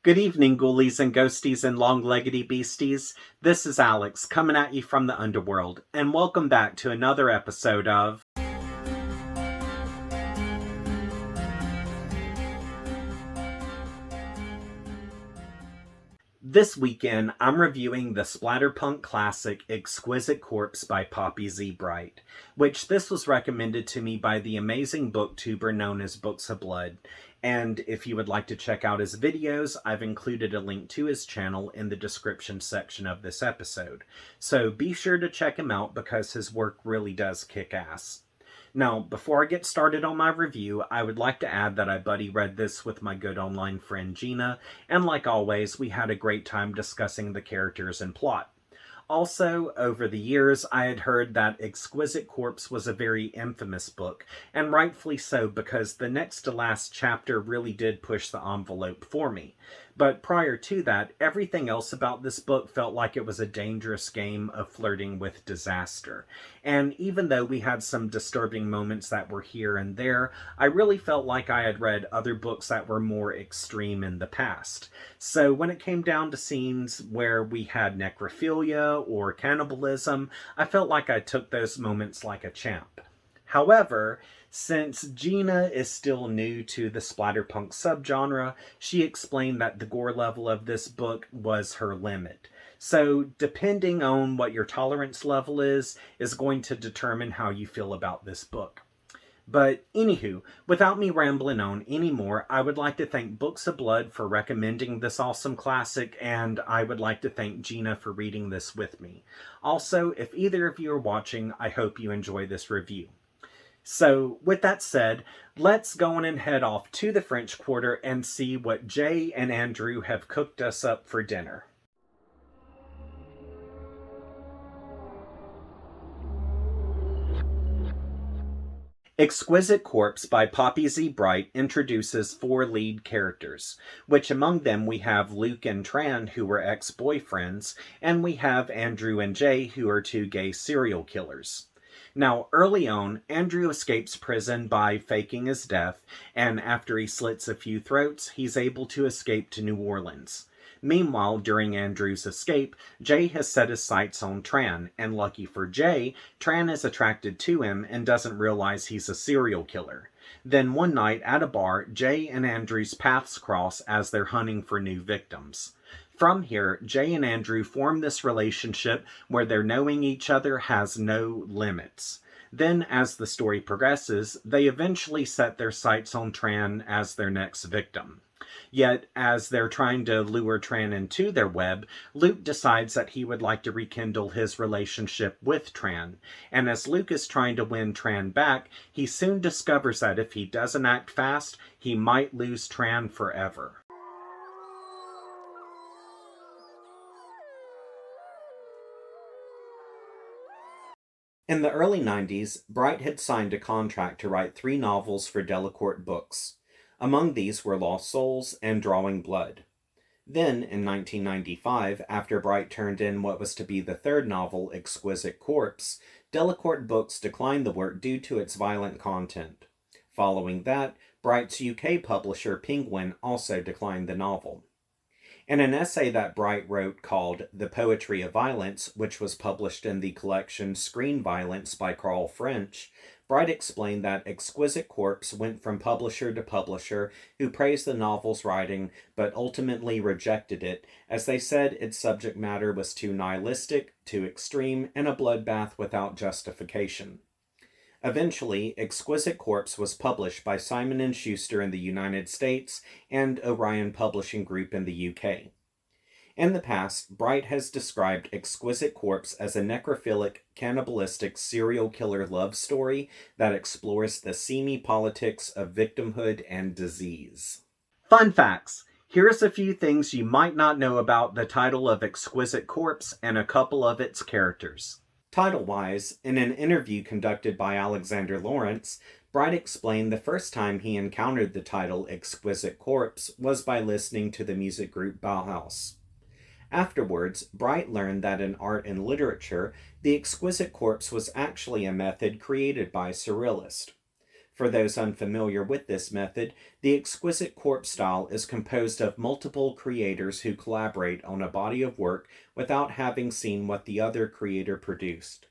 Good evening, ghoulies and ghosties and long-leggedy beasties. This is Alex, coming at you from the underworld, and welcome back to another episode of... This weekend, I'm reviewing the splatterpunk classic Exquisite Corpse by Poppy Z. Brite, which this was recommended to me by the amazing booktuber known as Books of Blood. And if you would like to check out his videos, I've included a link to his channel in the description section of this episode. So be sure to check him out because his work really does kick ass. Now, before I get started on my review, I would like to add that I buddy read this with my good online friend Gina, and like always, we had a great time discussing the characters and plot. Also, over the years, I had heard that Exquisite Corpse was a very infamous book, and rightfully so because the next to last chapter really did push the envelope for me. But prior to that, everything else about this book felt like it was a dangerous game of flirting with disaster. And even though we had some disturbing moments that were here and there, I really felt like I had read other books that were more extreme in the past. So when it came down to scenes where we had necrophilia or cannibalism, I felt like I took those moments like a champ. However, since Gina is still new to the splatterpunk subgenre, she explained that the gore level of this book was her limit. So, depending on what your tolerance level is going to determine how you feel about this book. But anywho, without me rambling on anymore, I would like to thank Books of Blood for recommending this awesome classic, and I would like to thank Gina for reading this with me. Also, if either of you are watching, I hope you enjoy this review. So, with that said, let's go on and head off to the French Quarter and see what Jay and Andrew have cooked us up for dinner. Exquisite Corpse by Poppy Z. Brite introduces four lead characters, which among them we have Luke and Tran, who were ex-boyfriends, and we have Andrew and Jay, who are two gay serial killers. Now, early on, Andrew escapes prison by faking his death, and after he slits a few throats, he's able to escape to New Orleans. Meanwhile, during Andrew's escape, Jay has set his sights on Tran, and lucky for Jay, Tran is attracted to him and doesn't realize he's a serial killer. Then one night at a bar, Jay and Andrew's paths cross as they're hunting for new victims. From here, Jay and Andrew form this relationship where their knowing each other has no limits. Then, as the story progresses, they eventually set their sights on Tran as their next victim. Yet, as they're trying to lure Tran into their web, Luke decides that he would like to rekindle his relationship with Tran. And as Luke is trying to win Tran back, he soon discovers that if he doesn't act fast, he might lose Tran forever. In the early 90s, Brite had signed a contract to write 3 novels for Delacorte Books. Among these were Lost Souls and Drawing Blood. Then, in 1995, after Brite turned in what was to be the 3rd novel, Exquisite Corpse, Delacorte Books declined the work due to its violent content. Following that, Brite's UK publisher, Penguin, also declined the novel. In an essay that Brite wrote called The Poetry of Violence, which was published in the collection Screen Violence by Carl French, Brite explained that Exquisite Corpse went from publisher to publisher who praised the novel's writing but ultimately rejected it, as they said its subject matter was too nihilistic, too extreme, and a bloodbath without justification. Eventually, Exquisite Corpse was published by Simon & Schuster in the United States and Orion Publishing Group in the UK. In the past, Brite has described Exquisite Corpse as a necrophilic, cannibalistic serial killer love story that explores the seamy politics of victimhood and disease. Fun facts! Here's a few things you might not know about the title of Exquisite Corpse and a couple of its characters. Title-wise, in an interview conducted by Alexander Lawrence, Brite explained the first time he encountered the title Exquisite Corpse was by listening to the music group Bauhaus. Afterwards, Brite learned that in art and literature, the Exquisite Corpse was actually a method created by surrealists. For those unfamiliar with this method, the Exquisite Corpse style is composed of multiple creators who collaborate on a body of work without having seen what the other creator produced.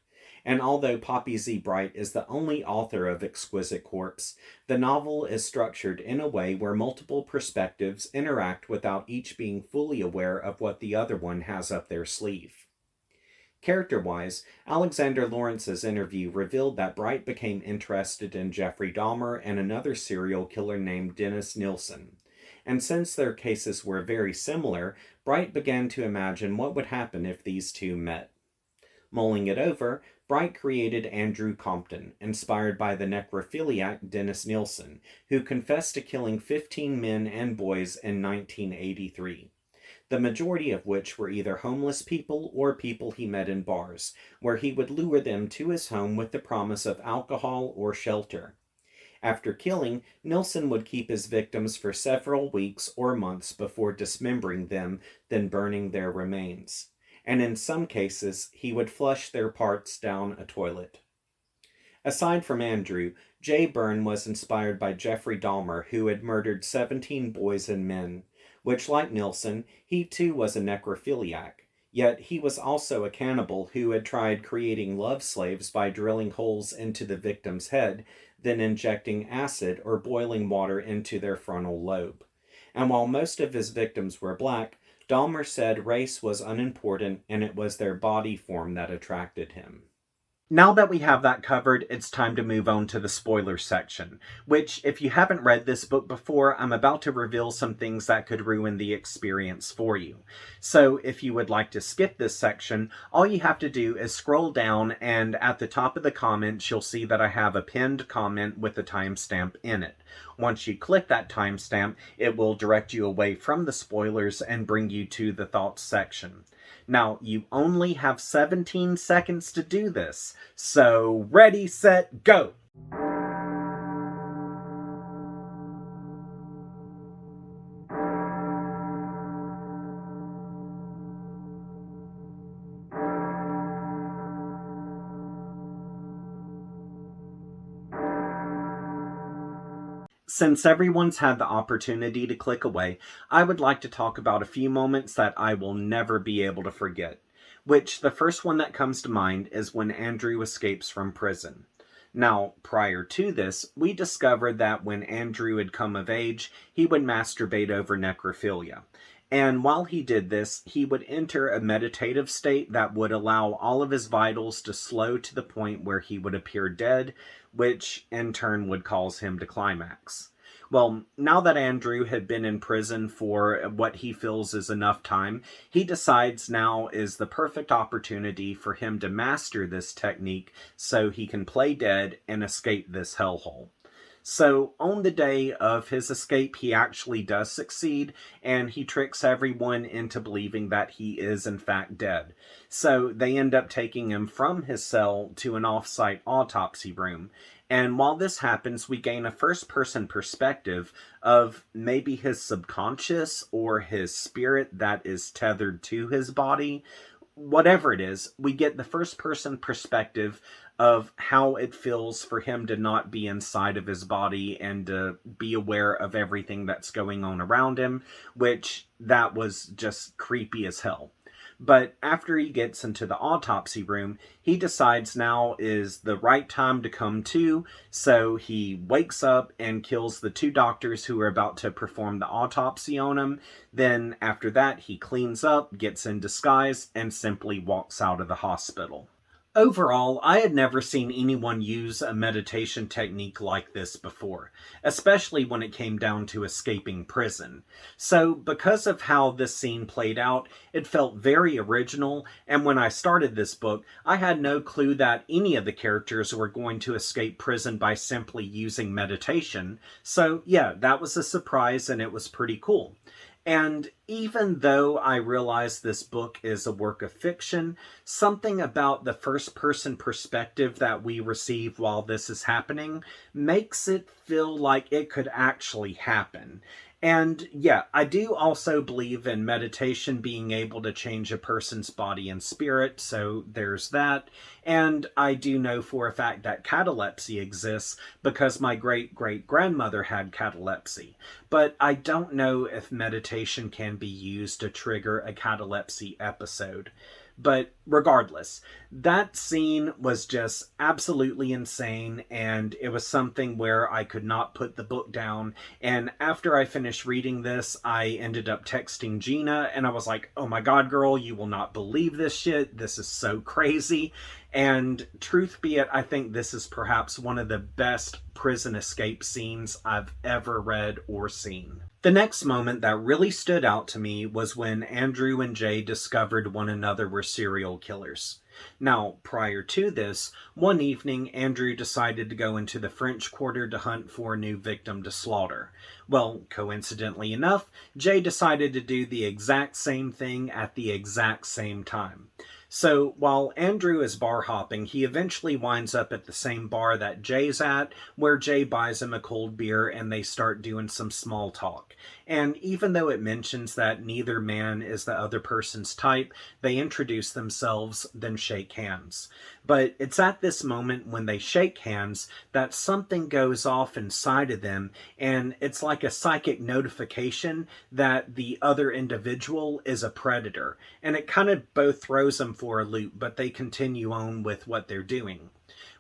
And although Poppy Z. Brite is the only author of Exquisite Corpse, the novel is structured in a way where multiple perspectives interact without each being fully aware of what the other one has up their sleeve. Character-wise, Alexander Lawrence's interview revealed that Brite became interested in Jeffrey Dahmer and another serial killer named Dennis Nielsen. And since their cases were very similar, Brite began to imagine what would happen if these two met. Mulling it over, Brite created Andrew Compton, inspired by the necrophiliac Dennis Nielsen, who confessed to killing 15 men and boys in 1983. The majority of which were either homeless people or people he met in bars, where he would lure them to his home with the promise of alcohol or shelter. After killing, Nielsen would keep his victims for several weeks or months before dismembering them, then burning their remains. And in some cases, he would flush their parts down a toilet. Aside from Andrew, Jay Byrne was inspired by Jeffrey Dahmer, who had murdered 17 boys and men, which, like Nielsen, he too was a necrophiliac. Yet he was also a cannibal who had tried creating love slaves by drilling holes into the victim's head, then injecting acid or boiling water into their frontal lobe. And while most of his victims were black, Dahmer said race was unimportant and it was their body form that attracted him. Now that we have that covered, it's time to move on to the spoiler section, which, if you haven't read this book before, I'm about to reveal some things that could ruin the experience for you. So if you would like to skip this section, all you have to do is scroll down, and at the top of the comments, you'll see that I have a pinned comment with a timestamp in it. Once you click that timestamp, it will direct you away from the spoilers and bring you to the thoughts section. Now, you only have 17 seconds to do this, so ready, set, go! Since everyone's had the opportunity to click away, I would like to talk about a few moments that I will never be able to forget. Which, the first one that comes to mind is when Andrew escapes from prison. Now, prior to this, we discovered that when Andrew had come of age, he would masturbate over necrophilia. And while he did this, he would enter a meditative state that would allow all of his vitals to slow to the point where he would appear dead, which in turn would cause him to climax. Well, now that Andrew had been in prison for what he feels is enough time, he decides now is the perfect opportunity for him to master this technique so he can play dead and escape this hellhole. So, on the day of his escape, he actually does succeed, and he tricks everyone into believing that he is in fact dead. So, they end up taking him from his cell to an off-site autopsy room. And while this happens, we gain a first-person perspective of maybe his subconscious or his spirit that is tethered to his body. Whatever it is, we get the first-person perspective of how it feels for him to not be inside of his body and to be aware of everything that's going on around him, which that was just creepy as hell. But after he gets into the autopsy room, he decides now is the right time to come to, so he wakes up and kills the 2 doctors who are about to perform the autopsy on him. Then after that, he cleans up, gets in disguise, and simply walks out of the hospital. Overall, I had never seen anyone use a meditation technique like this before, especially when it came down to escaping prison. So, because of how this scene played out, it felt very original, and when I started this book, I had no clue that any of the characters were going to escape prison by simply using meditation. So, yeah, that was a surprise, and it was pretty cool. And even though I realize this book is a work of fiction, something about the first-person perspective that we receive while this is happening makes it feel like it could actually happen. And yeah, I do also believe in meditation being able to change a person's body and spirit, so there's that. And I do know for a fact that catalepsy exists because my great great grandmother had catalepsy. But I don't know if meditation can be used to trigger a catalepsy episode. But regardless, that scene was just absolutely insane, and it was something where I could not put the book down. And after I finished reading this, I ended up texting Gina, and I was like, oh my god, girl, you will not believe this shit. This is so crazy. And truth be it, I think this is perhaps one of the best prison escape scenes I've ever read or seen. The next moment that really stood out to me was when Andrew and Jay discovered one another were serial killers. Now, prior to this, one evening Andrew decided to go into the French Quarter to hunt for a new victim to slaughter. Well, coincidentally enough, Jay decided to do the exact same thing at the exact same time. So while Andrew is bar hopping, he eventually winds up at the same bar that Jay's at, where Jay buys him a cold beer and they start doing some small talk. And even though it mentions that neither man is the other person's type, they introduce themselves, then shake hands. But it's at this moment when they shake hands that something goes off inside of them, and it's like a psychic notification that the other individual is a predator. And it kind of both throws them for a loop, but they continue on with what they're doing.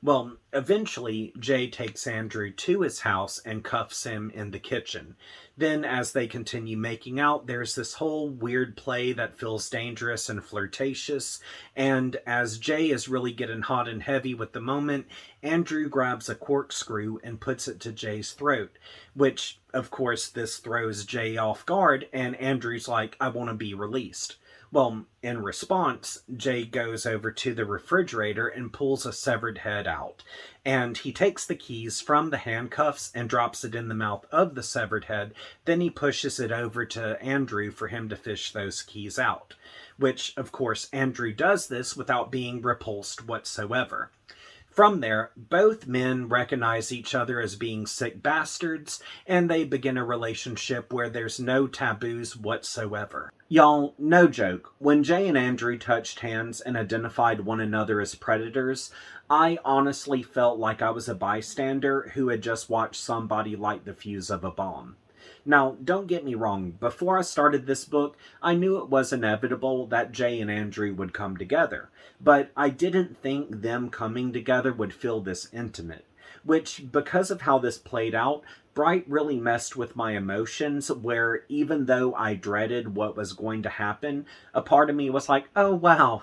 Well, eventually, Jay takes Andrew to his house and cuffs him in the kitchen. Then, as they continue making out, there's this whole weird play that feels dangerous and flirtatious, and as Jay is really getting hot and heavy with the moment, Andrew grabs a corkscrew and puts it to Jay's throat, which, of course, this throws Jay off guard, and Andrew's like, I want to be released. Well, in response, Jay goes over to the refrigerator and pulls a severed head out. And he takes the keys from the handcuffs and drops it in the mouth of the severed head. Then he pushes it over to Andrew for him to fish those keys out. Which, of course, Andrew does this without being repulsed whatsoever. From there, both men recognize each other as being sick bastards, and they begin a relationship where there's no taboos whatsoever. Y'all, no joke, when Jay and Andrew touched hands and identified one another as predators, I honestly felt like I was a bystander who had just watched somebody light the fuse of a bomb. Now, don't get me wrong, before I started this book, I knew it was inevitable that Jay and Andrew would come together, but I didn't think them coming together would feel this intimate, which, because of how this played out, Brite really messed with my emotions, where even though I dreaded what was going to happen, a part of me was like, oh wow,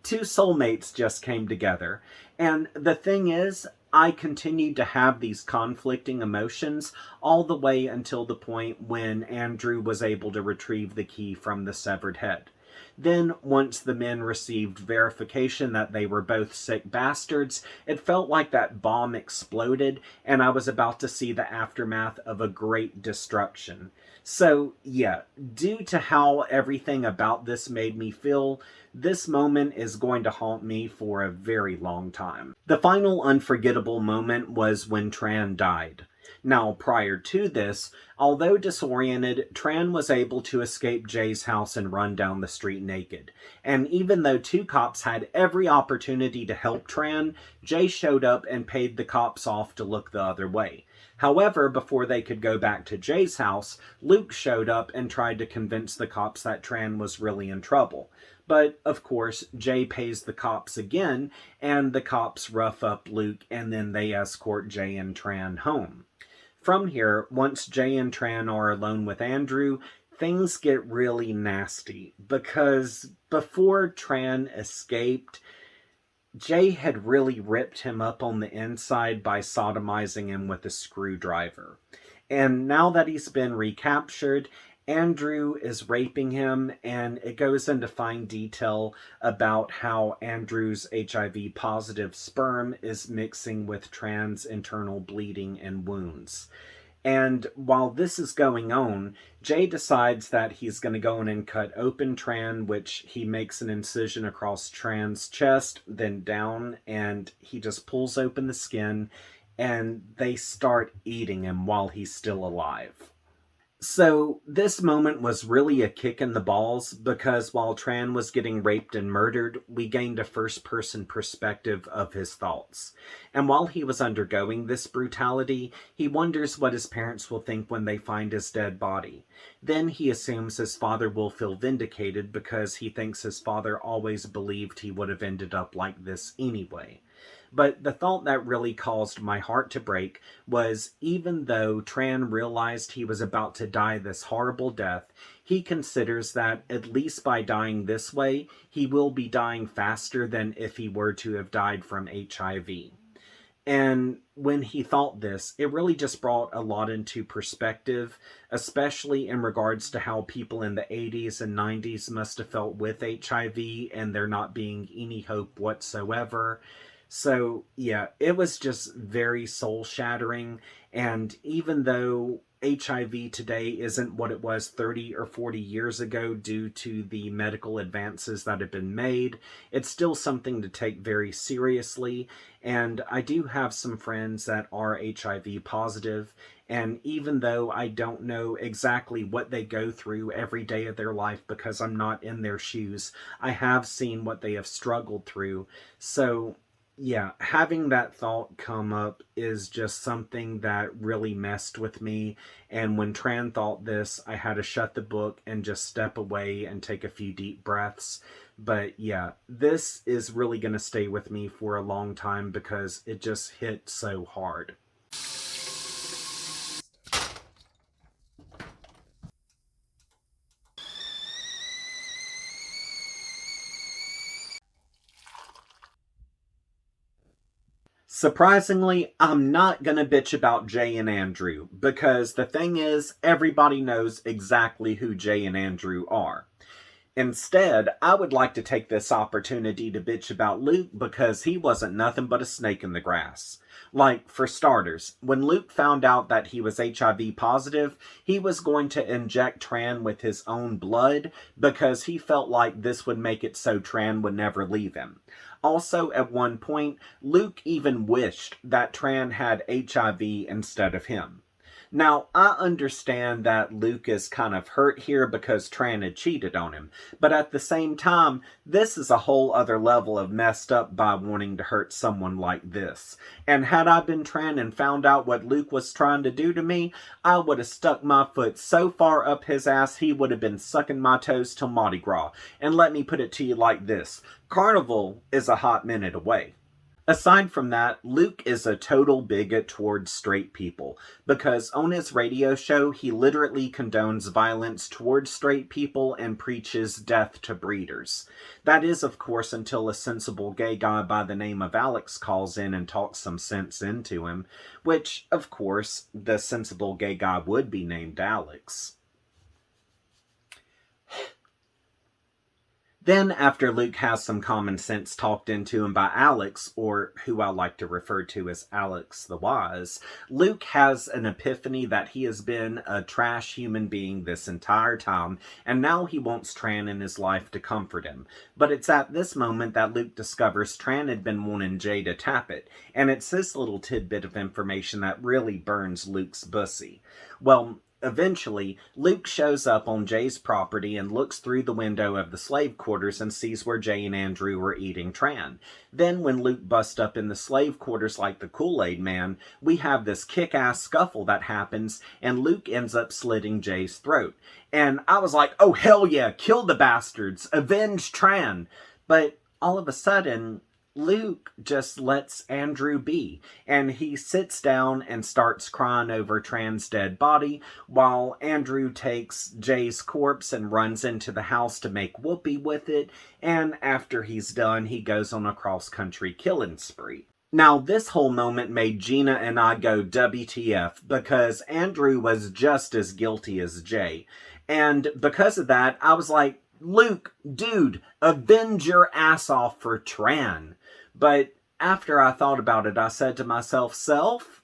two soulmates just came together. And the thing is, I continued to have these conflicting emotions all the way until the point when Andrew was able to retrieve the key from the severed head. Then, once the men received verification that they were both sick bastards, it felt like that bomb exploded, and I was about to see the aftermath of a great destruction. So, yeah, due to how everything about this made me feel, this moment is going to haunt me for a very long time. The final unforgettable moment was when Tran died. Now, prior to this, although disoriented, Tran was able to escape Jay's house and run down the street naked. And even though two cops had every opportunity to help Tran, Jay showed up and paid the cops off to look the other way. However, before they could go back to Jay's house, Luke showed up and tried to convince the cops that Tran was really in trouble. But, of course, Jay pays the cops again, and the cops rough up Luke, and then they escort Jay and Tran home. From here, once Jay and Tran are alone with Andrew, things get really nasty, because before Tran escaped, Jay had really ripped him up on the inside by sodomizing him with a screwdriver. And now that he's been recaptured, Andrew is raping him, and it goes into fine detail about how Andrew's HIV-positive sperm is mixing with Tran's internal bleeding and wounds. And while this is going on, Jay decides that he's going to go in and cut open Tran, which he makes an incision across Tran's chest, then down, and he just pulls open the skin, and they start eating him while he's still alive. So this moment was really a kick in the balls because while Tran was getting raped and murdered, we gained a first-person perspective of his thoughts. And while he was undergoing this brutality, he wonders what his parents will think when they find his dead body. Then he assumes his father will feel vindicated because he thinks his father always believed he would have ended up like this anyway. But the thought that really caused my heart to break was even though Tran realized he was about to die this horrible death, he considers that at least by dying this way, he will be dying faster than if he were to have died from HIV. And when he thought this, it really just brought a lot into perspective, especially in regards to how people in the 80s and 90s must have felt with HIV and there not being any hope whatsoever. So, yeah, it was just very soul shattering. And even though HIV today isn't what it was 30 or 40 years ago due to the medical advances that have been made, it's still something to take very seriously. And I do have some friends that are HIV positive, and even though I don't know exactly what they go through every day of their life because I'm not in their shoes, I have seen what they have struggled through. So, yeah, having that thought come up is just something that really messed with me. And when Tran thought this, I had to shut the book and just step away and take a few deep breaths. But yeah, this is really going to stay with me for a long time because it just hit so hard. Surprisingly, I'm not gonna bitch about Jay and Andrew, because the thing is, everybody knows exactly who Jay and Andrew are. Instead, I would like to take this opportunity to bitch about Luke because he wasn't nothing but a snake in the grass. Like, for starters, when Luke found out that he was HIV positive, he was going to inject Tran with his own blood because he felt like this would make it so Tran would never leave him. Also, at one point, Luke even wished that Tran had HIV instead of him. Now, I understand that Luke is kind of hurt here because Tran had cheated on him, but at the same time, this is a whole other level of messed up by wanting to hurt someone like this. And had I been Tran and found out what Luke was trying to do to me, I would have stuck my foot so far up his ass he would have been sucking my toes till Mardi Gras. And let me put it to you like this: Carnival is a hot minute away. Aside from that, Luke is a total bigot towards straight people, because on his radio show, he literally condones violence towards straight people and preaches death to breeders. That is, of course, until a sensible gay guy by the name of Alex calls in and talks some sense into him, which, of course, the sensible gay guy would be named Alex. Then, after Luke has some common sense talked into him by Alex, or who I like to refer to as Alex the Wise, Luke has an epiphany that he has been a trash human being this entire time, and now he wants Tran in his life to comfort him. But it's at this moment that Luke discovers Tran had been wanting Jay to tap it, and it's this little tidbit of information that really burns Luke's bussy. Well, eventually, Luke shows up on Jay's property and looks through the window of the slave quarters and sees where Jay and Andrew were eating Tran. Then, when Luke busts up in the slave quarters like the Kool-Aid Man, we have this kick-ass scuffle that happens, and Luke ends up slitting Jay's throat. And I was like, oh hell yeah, kill the bastards, avenge Tran! But all of a sudden, Luke just lets Andrew be, and he sits down and starts crying over Tran's dead body, while Andrew takes Jay's corpse and runs into the house to make whoopee with it, and after he's done, he goes on a cross-country killing spree. Now, this whole moment made Gina and I go WTF, because Andrew was just as guilty as Jay, and because of that, I was like, Luke, dude, avenge your ass off for Tran. But after I thought about it, I said to myself, Self,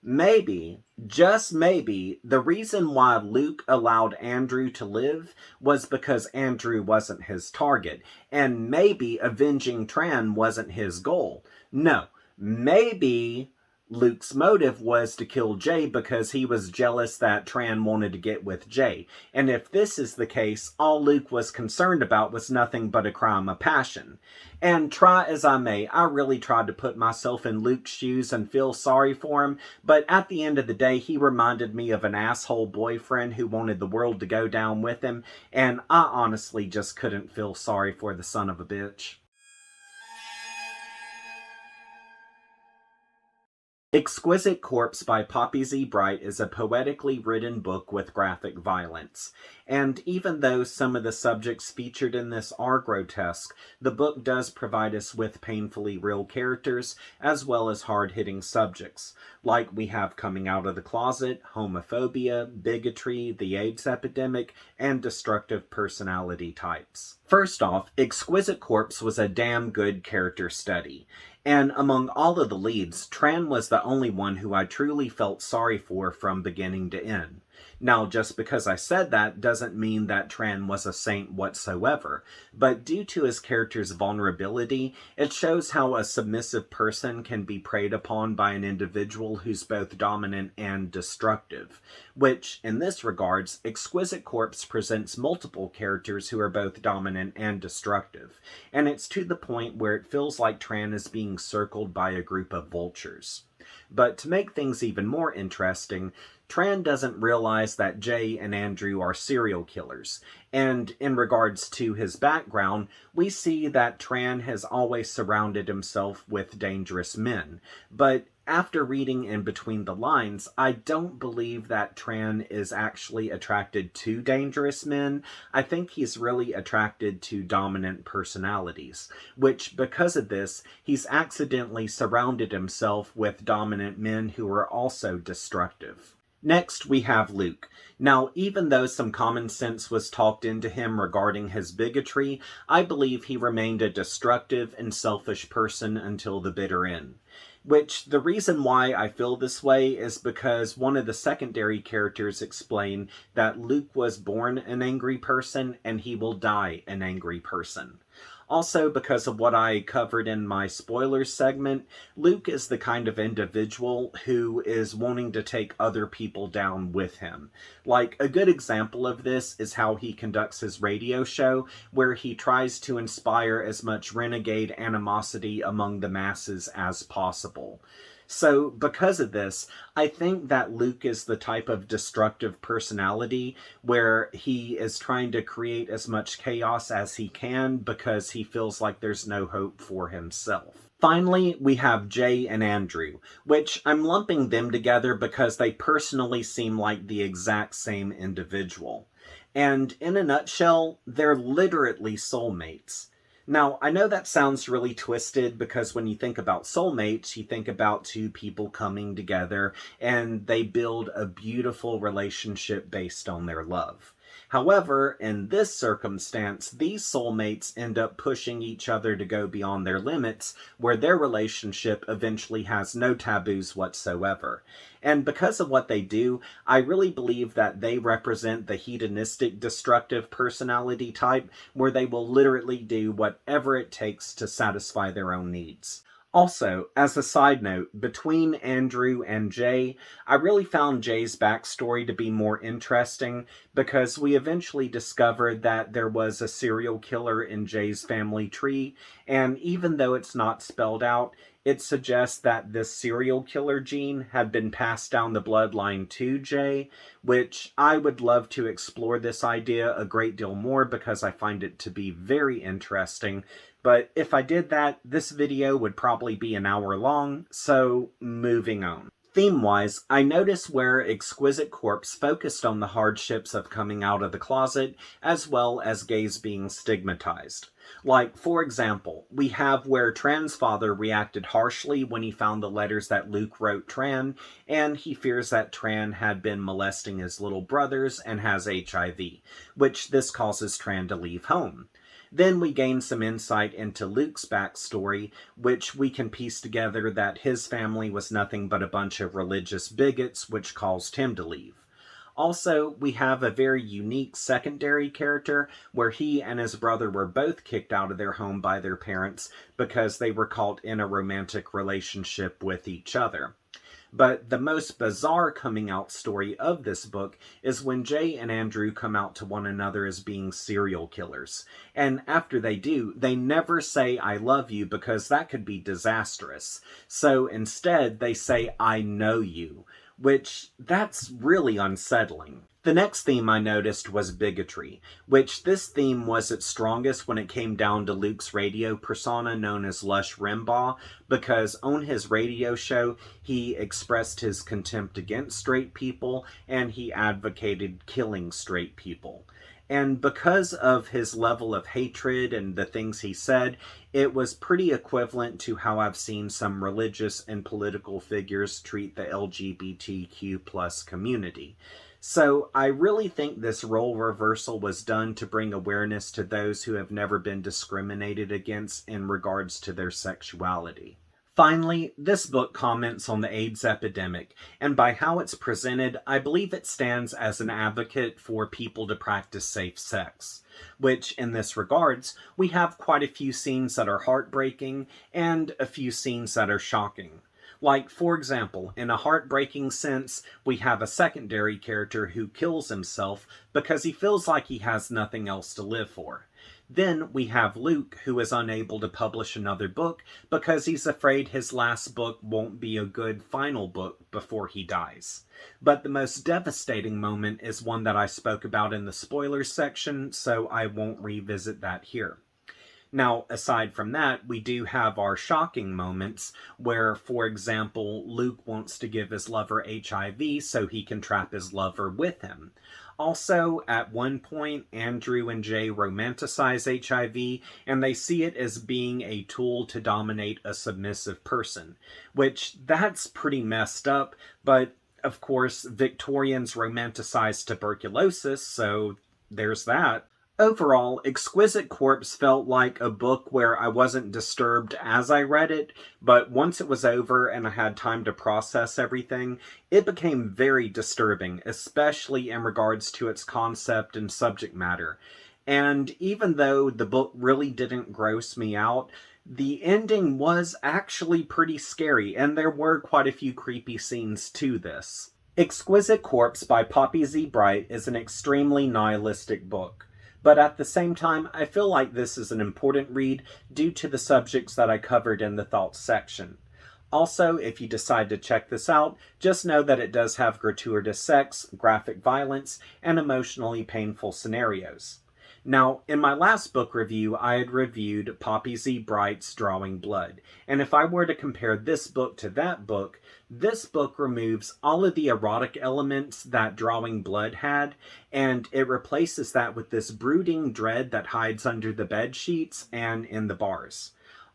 maybe, just maybe, the reason why Luke allowed Andrew to live was because Andrew wasn't his target. And maybe avenging Tran wasn't his goal. No, maybe Luke's motive was to kill Jay because he was jealous that Tran wanted to get with Jay. And if this is the case, all Luke was concerned about was nothing but a crime of passion. And try as I may, I really tried to put myself in Luke's shoes and feel sorry for him, but at the end of the day, he reminded me of an asshole boyfriend who wanted the world to go down with him, and I honestly just couldn't feel sorry for the son of a bitch. Exquisite Corpse by Poppy Z. Brite is a poetically written book with graphic violence. And even though some of the subjects featured in this are grotesque, the book does provide us with painfully real characters as well as hard-hitting subjects, like we have coming out of the closet, homophobia, bigotry, the AIDS epidemic, and destructive personality types. First off, Exquisite Corpse was a damn good character study. And among all of the leads, Tran was the only one who I truly felt sorry for from beginning to end. Now, just because I said that doesn't mean that Tran was a saint whatsoever, but due to his character's vulnerability, it shows how a submissive person can be preyed upon by an individual who's both dominant and destructive, which, in this regards, Exquisite Corpse presents multiple characters who are both dominant and destructive, and it's to the point where it feels like Tran is being circled by a group of vultures. But to make things even more interesting, Tran doesn't realize that Jay and Andrew are serial killers, and in regards to his background, we see that Tran has always surrounded himself with dangerous men, but after reading in between the lines, I don't believe that Tran is actually attracted to dangerous men. I think he's really attracted to dominant personalities, which, because of this, he's accidentally surrounded himself with dominant men who are also destructive. Next, we have Luke. Now, even though some common sense was talked into him regarding his bigotry, I believe he remained a destructive and selfish person until the bitter end. Which, the reason why I feel this way is because one of the secondary characters explain that Luke was born an angry person and he will die an angry person. Also, because of what I covered in my spoilers segment, Luke is the kind of individual who is wanting to take other people down with him. Like, a good example of this is how he conducts his radio show, where he tries to inspire as much renegade animosity among the masses as possible. So, because of this, I think that Luke is the type of destructive personality where he is trying to create as much chaos as he can because he feels like there's no hope for himself. Finally, we have Jay and Andrew, which I'm lumping them together because they personally seem like the exact same individual. And in a nutshell, they're literally soulmates. Now, I know that sounds really twisted because when you think about soulmates, you think about two people coming together and they build a beautiful relationship based on their love. However, in this circumstance, these soulmates end up pushing each other to go beyond their limits, where their relationship eventually has no taboos whatsoever. And because of what they do, I really believe that they represent the hedonistic, destructive personality type, where they will literally do whatever it takes to satisfy their own needs. Also, as a side note, between Andrew and Jay, I really found Jay's backstory to be more interesting because we eventually discovered that there was a serial killer in Jay's family tree, and even though it's not spelled out, it suggests that this serial killer gene had been passed down the bloodline to Jay, which I would love to explore this idea a great deal more because I find it to be very interesting. But if I did that, this video would probably be an hour long, so moving on. Theme-wise, I noticed where Exquisite Corpse focused on the hardships of coming out of the closet, as well as gays being stigmatized. Like, for example, we have where Tran's father reacted harshly when he found the letters that Luke wrote Tran, and he fears that Tran had been molesting his little brothers and has HIV, which this causes Tran to leave home. Then we gain some insight into Luke's backstory, which we can piece together that his family was nothing but a bunch of religious bigots, which caused him to leave. Also, we have a very unique secondary character where he and his brother were both kicked out of their home by their parents because they were caught in a romantic relationship with each other. But the most bizarre coming out story of this book is when Jay and Andrew come out to one another as being serial killers. And after they do, they never say I love you because that could be disastrous. So instead they say I know you, which that's really unsettling. The next theme I noticed was bigotry, which this theme was its strongest when it came down to Luke's radio persona known as Lush Rimbaugh, because on his radio show he expressed his contempt against straight people and he advocated killing straight people. And because of his level of hatred and the things he said, it was pretty equivalent to how I've seen some religious and political figures treat the LGBTQ plus community. So I really think this role reversal was done to bring awareness to those who have never been discriminated against in regards to their sexuality. Finally, this book comments on the AIDS epidemic, and by how it's presented, I believe it stands as an advocate for people to practice safe sex, which in this regards, we have quite a few scenes that are heartbreaking and a few scenes that are shocking. Like, for example, in a heartbreaking sense, we have a secondary character who kills himself because he feels like he has nothing else to live for. Then we have Luke, who is unable to publish another book because he's afraid his last book won't be a good final book before he dies. But the most devastating moment is one that I spoke about in the spoilers section, so I won't revisit that here. Now, aside from that, we do have our shocking moments where, for example, Luke wants to give his lover HIV so he can trap his lover with him. Also, at one point, Andrew and Jay romanticize HIV, and they see it as being a tool to dominate a submissive person, which that's pretty messed up, but of course, Victorians romanticized tuberculosis, so there's that. Overall, Exquisite Corpse felt like a book where I wasn't disturbed as I read it, but once it was over and I had time to process everything, it became very disturbing, especially in regards to its concept and subject matter. And even though the book really didn't gross me out, the ending was actually pretty scary, and there were quite a few creepy scenes to this. Exquisite Corpse by Poppy Z. Brite is an extremely nihilistic book. But at the same time, I feel like this is an important read due to the subjects that I covered in the thoughts section. Also, if you decide to check this out, just know that it does have gratuitous sex, graphic violence, and emotionally painful scenarios. Now, in my last book review, I had reviewed Poppy Z. Brite's Drawing Blood, and if I were to compare this book to that book, this book removes all of the erotic elements that Drawing Blood had, and it replaces that with this brooding dread that hides under the bed sheets and in the bars.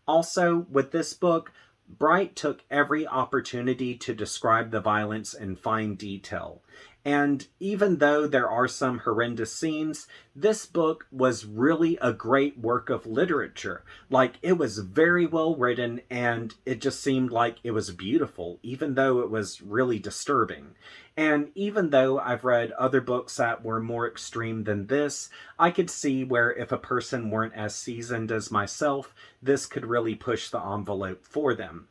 Also, with this book, Brite took every opportunity to describe the violence in fine detail. And even though there are some horrendous scenes, this book was really a great work of literature. Like, it was very well written, and it just seemed like it was beautiful, even though it was really disturbing. And even though I've read other books that were more extreme than this, I could see where if a person weren't as seasoned as myself, this could really push the envelope for them.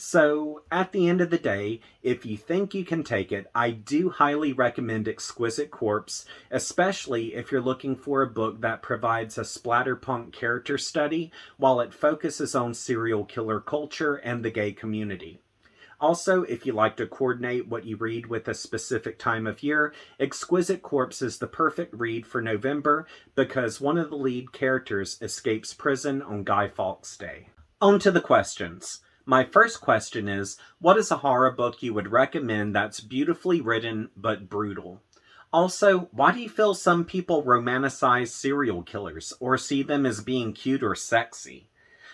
So, at the end of the day, if you think you can take it, I do highly recommend Exquisite Corpse, especially if you're looking for a book that provides a splatterpunk character study while it focuses on serial killer culture and the gay community. Also, if you like to coordinate what you read with a specific time of year, Exquisite Corpse is the perfect read for November because one of the lead characters escapes prison on Guy Fawkes Day. On to the questions. My first question is, what is a horror book you would recommend that's beautifully written but brutal? Also, why do you feel some people romanticize serial killers or see them as being cute or sexy?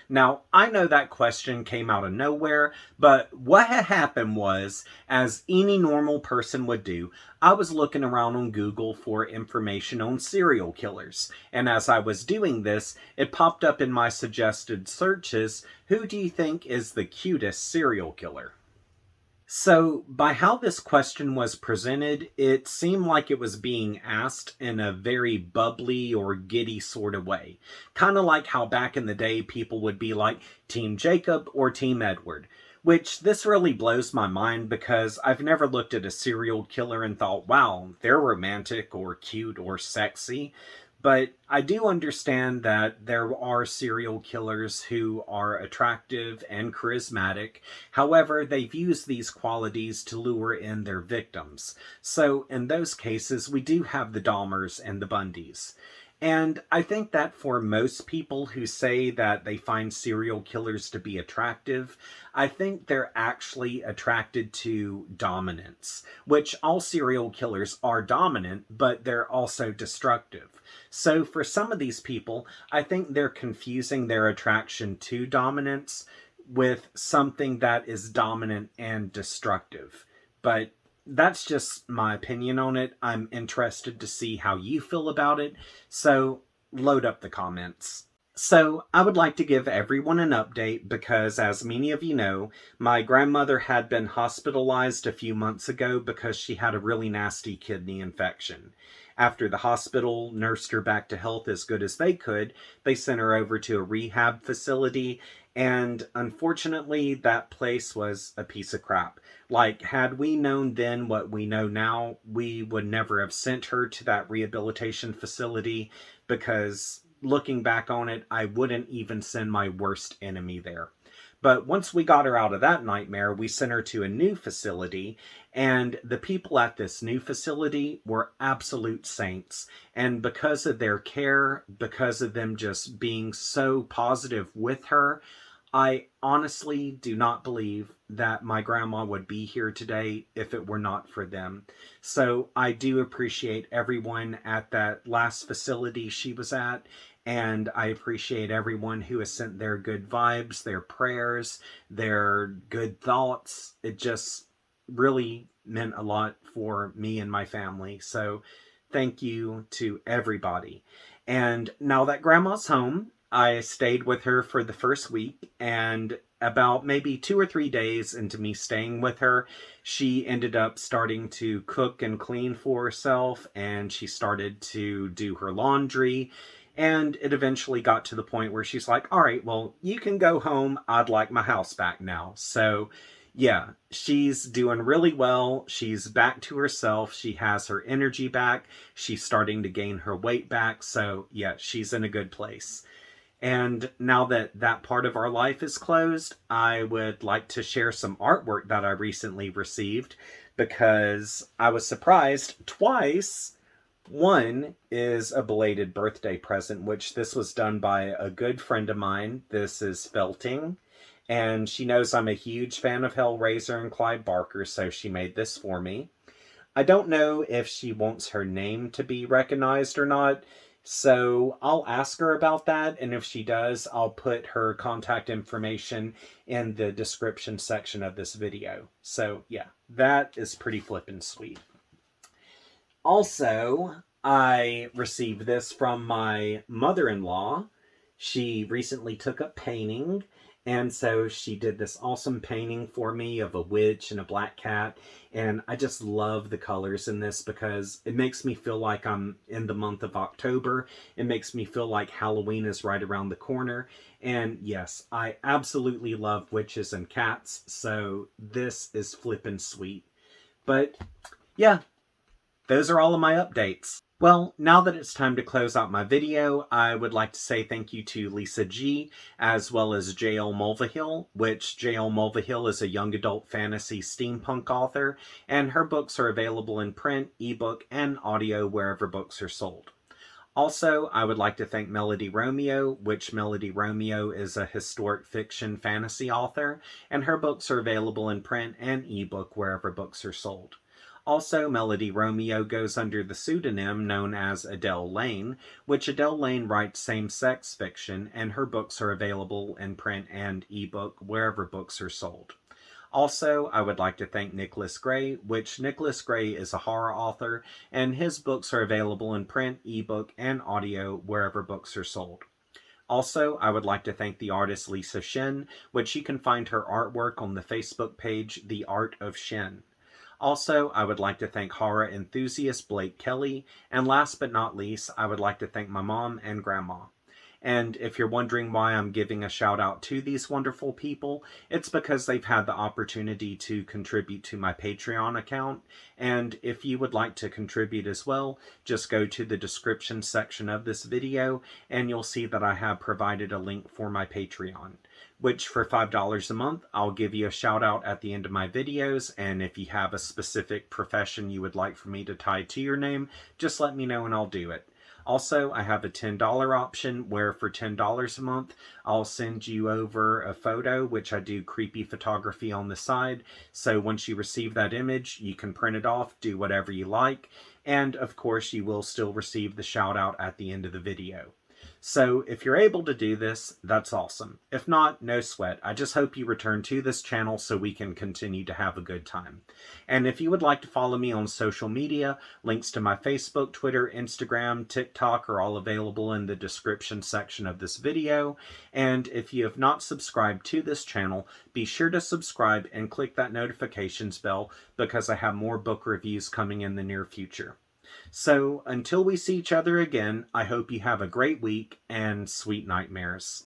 Now, I know that question came out of nowhere, but what had happened was, as any normal person would do, I was looking around on Google for information on serial killers, and as I was doing this, it popped up in my suggested searches, who do you think is the cutest serial killer? So, by how this question was presented, it seemed like it was being asked in a very bubbly or giddy sort of way. Kind of like how back in the day people would be like Team Jacob or Team Edward. Which this really blows my mind because I've never looked at a serial killer and thought, wow, they're romantic or cute or sexy. But I do understand that there are serial killers who are attractive and charismatic. However, they've used these qualities to lure in their victims. So in those cases, we do have the Dahmers and the Bundys. And I think that for most people who say that they find serial killers to be attractive, I think they're actually attracted to dominance, which all serial killers are dominant, but they're also destructive. So for some of these people, I think they're confusing their attraction to dominance with something that is dominant and destructive. But that's just my opinion on it. I'm interested to see how you feel about it, so load up the comments. So, I would like to give everyone an update because, as many of you know, my grandmother had been hospitalized a few months ago because she had a really nasty kidney infection. After the hospital nursed her back to health as good as they could, they sent her over to a rehab facility, and unfortunately, that place was a piece of crap. Like, had we known then what we know now, we would never have sent her to that rehabilitation facility because, looking back on it, I wouldn't even send my worst enemy there. But once we got her out of that nightmare, we sent her to a new facility, and the people at this new facility were absolute saints. And because of their care, because of them just being so positive with her, I honestly do not believe that my grandma would be here today if it were not for them. So I do appreciate everyone at that last facility she was at, and I appreciate everyone who has sent their good vibes, their prayers, their good thoughts. It just really meant a lot for me and my family. So thank you to everybody. And now that grandma's home, I stayed with her for the first week, and about maybe 2 or 3 days into me staying with her, she ended up starting to cook and clean for herself, and she started to do her laundry, and it eventually got to the point where she's like, all right, well, you can go home. I'd like my house back now. So yeah, she's doing really well. She's back to herself. She has her energy back. She's starting to gain her weight back. So yeah, she's in a good place. And now that that part of our life is closed, I would like to share some artwork that I recently received because I was surprised twice. One is a belated birthday present, which this was done by a good friend of mine. This is Felting, and she knows I'm a huge fan of Hellraiser and Clive Barker, so she made this for me. I don't know if she wants her name to be recognized or not, so I'll ask her about that, and if she does, I'll put her contact information in the description section of this video. So yeah, that is pretty flippin' sweet. Also, I received this from my mother-in-law. She recently took up painting, and so she did this awesome painting for me of a witch and a black cat, and I just love the colors in this because it makes me feel like I'm in the month of October. It makes me feel like Halloween is right around the corner, and yes, I absolutely love witches and cats, so this is flippin' sweet. But yeah, those are all of my updates. Well, now that it's time to close out my video, I would like to say thank you to Lisa G, as well as J.L. Mulvihill, which J.L. Mulvihill is a young adult fantasy steampunk author, and her books are available in print, ebook, and audio wherever books are sold. Also, I would like to thank Melody Romeo, which Melody Romeo is a historic fiction fantasy author, and her books are available in print and ebook wherever books are sold. Also, Melody Romeo goes under the pseudonym known as Adele Lane, which Adele Lane writes same-sex fiction, and her books are available in print and ebook wherever books are sold. Also, I would like to thank Nicholas Gray, which Nicholas Gray is a horror author, and his books are available in print, ebook, and audio wherever books are sold. Also, I would like to thank the artist Lisa Shin, which you can find her artwork on the Facebook page The Art of Shin. Also, I would like to thank horror enthusiast Blake Kelly, and last but not least, I would like to thank my mom and grandma. And if you're wondering why I'm giving a shout out to these wonderful people, it's because they've had the opportunity to contribute to my Patreon account. And if you would like to contribute as well, just go to the description section of this video and you'll see that I have provided a link for my Patreon, which for $5 a month, I'll give you a shout out at the end of my videos. And if you have a specific profession you would like for me to tie to your name, just let me know and I'll do it. Also, I have a $10 option where for $10 a month, I'll send you over a photo, which I do creepy photography on the side. So once you receive that image, you can print it off, do whatever you like. And of course, you will still receive the shout out at the end of the video. So if you're able to do this, that's awesome. If not, no sweat. I just hope you return to this channel so we can continue to have a good time. And if you would like to follow me on social media, links to my Facebook, Twitter, Instagram, TikTok are all available in the description section of this video. And if you have not subscribed to this channel, be sure to subscribe and click that notifications bell because I have more book reviews coming in the near future. So, until we see each other again, I hope you have a great week and sweet nightmares.